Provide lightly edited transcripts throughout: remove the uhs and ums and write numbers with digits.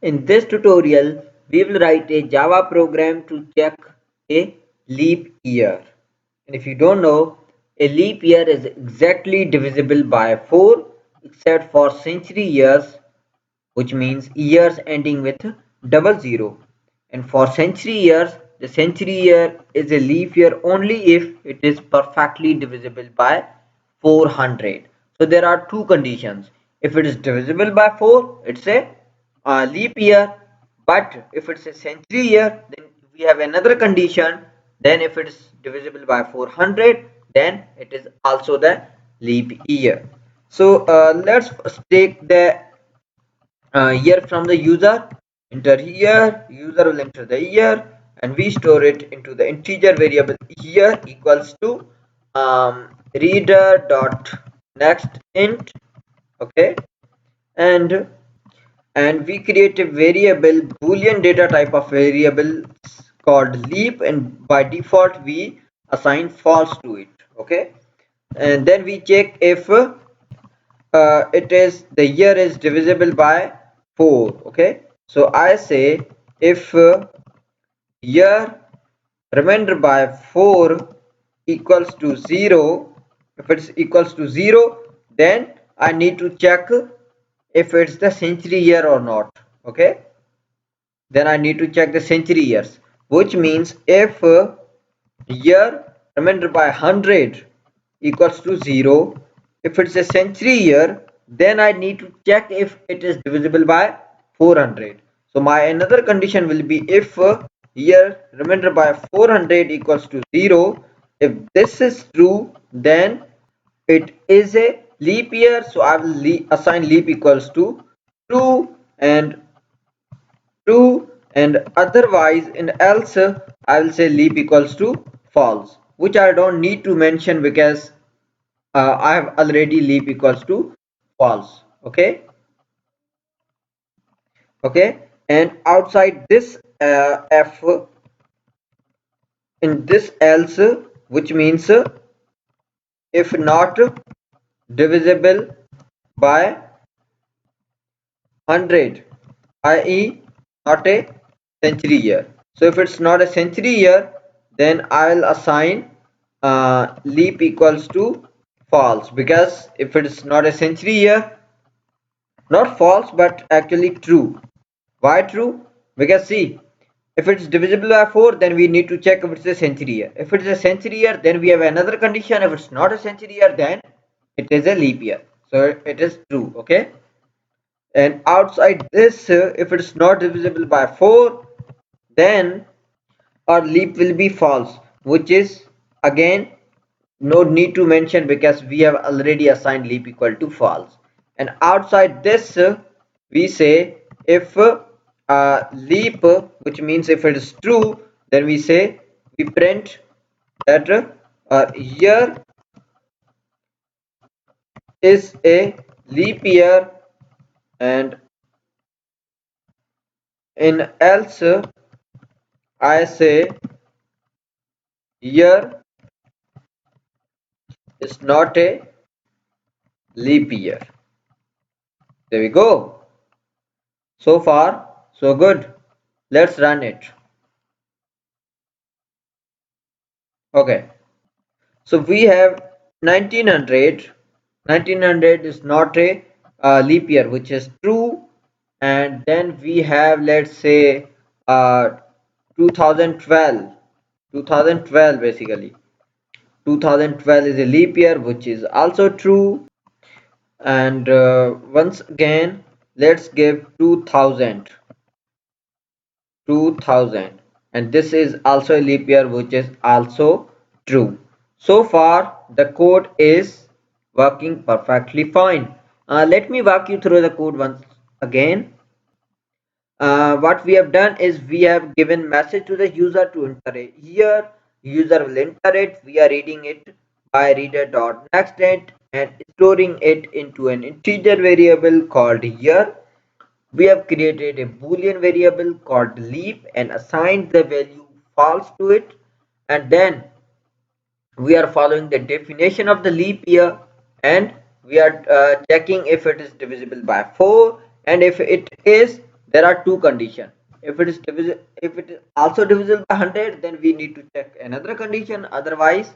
In this tutorial, we will write a Java program to check a leap year. And if you don't know, a leap year is exactly divisible by 4 except for century years, which means years ending with double zero. And for century years, the century year is a leap year only if it is perfectly divisible by 400. So there are two conditions. If it is divisible by 4, it's a leap year. But if it's a century year, then we have another condition. Then if it's divisible by 400, then it is also the leap year. So let's take the year from the user. Enter here, user will enter the year, and we store it into the integer variable year equals to reader dot next int. Okay, and we create a variable boolean data type of variable called leap, and by default we assign false to it. Okay, and then we check if it is the year is divisible by 4. Okay, so I say if year remainder by 4 equals to 0, if it's equals to 0, then I need to check if it's the century year or not. Okay, then I need to check the century years, which means if year remainder by 100 equals to 0, if it's a century year, then I need to check if it is divisible by 400. So my another condition will be if year remainder by 400 equals to 0. If this is true, then it is a leap year, so I will assign leap equals to true, and true, and otherwise in else I will say leap equals to false, which I don't need to mention because I have already leap equals to false. Okay, okay, and outside this f in this else, which means if not divisible by 100, i.e. not a century year. So if it's not a century year, then I'll assign leap equals to false, because if it is not a century year, not false but actually true. Why true? Because see, if it's divisible by 4, then we need to check if it's a century year. If it's a century year, then we have another condition. If it's not a century year, then it is a leap year. So it is true. Okay, and outside this if it's not divisible by 4, then our leap will be false, which is again no need to mention because we have already assigned leap equal to false. And outside this we say if leap, which means if it is true, then we say we print that year is a leap year, and in else I say year is not a leap year. There we go. So far, so good. Let's run it. Okay. So we have 1900. 1900 is not a leap year, which is true. And then we have, let's say, 2012. 2012 basically. 2012 is a leap year, which is also true. And once again, let's give 2000. 2000, and this is also a leap year, which is also true. So far the code is working perfectly fine. Let me walk you through the code once again. What we have done is we have given message to the user to enter a year. User will enter it. We are reading it by reader.nextInt and storing it into an integer variable called year. We have created a boolean variable called leap and assigned the value false to it, and then we are following the definition of the leap year, and we are checking if it is divisible by 4, and if it is, there are two conditions. If it is also divisible by 100, then we need to check another condition. Otherwise,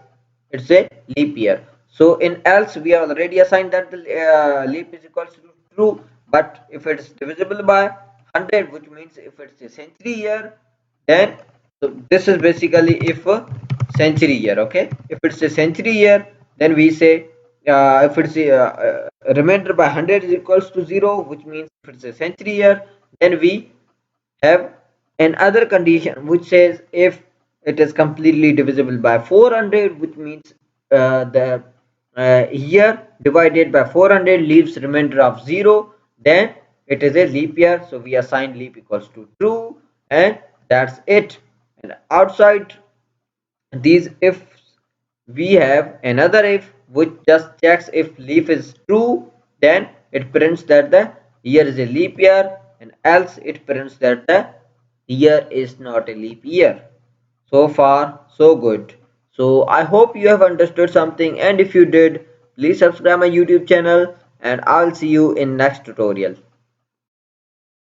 it's a leap year. So in else, we have already assigned that the leap is equals to true. But if it's divisible by 100, which means if it's a century year, then so this is basically if a century year. Okay, if it's a century year, then we say if it's a remainder by 100 is equals to 0, which means if it's a century year, then we have another condition which says if it is completely divisible by 400, which means the year divided by 400 leaves remainder of 0, then it is a leap year. So we assign leap equals to true, and that's it. And outside these ifs, we have another if which just checks if leaf is true, then it prints that the year is a leap year, and else it prints that the year is not a leap year. So far so good. So I hope you have understood something, and if you did, please subscribe my YouTube channel, and I'll see you in next tutorial.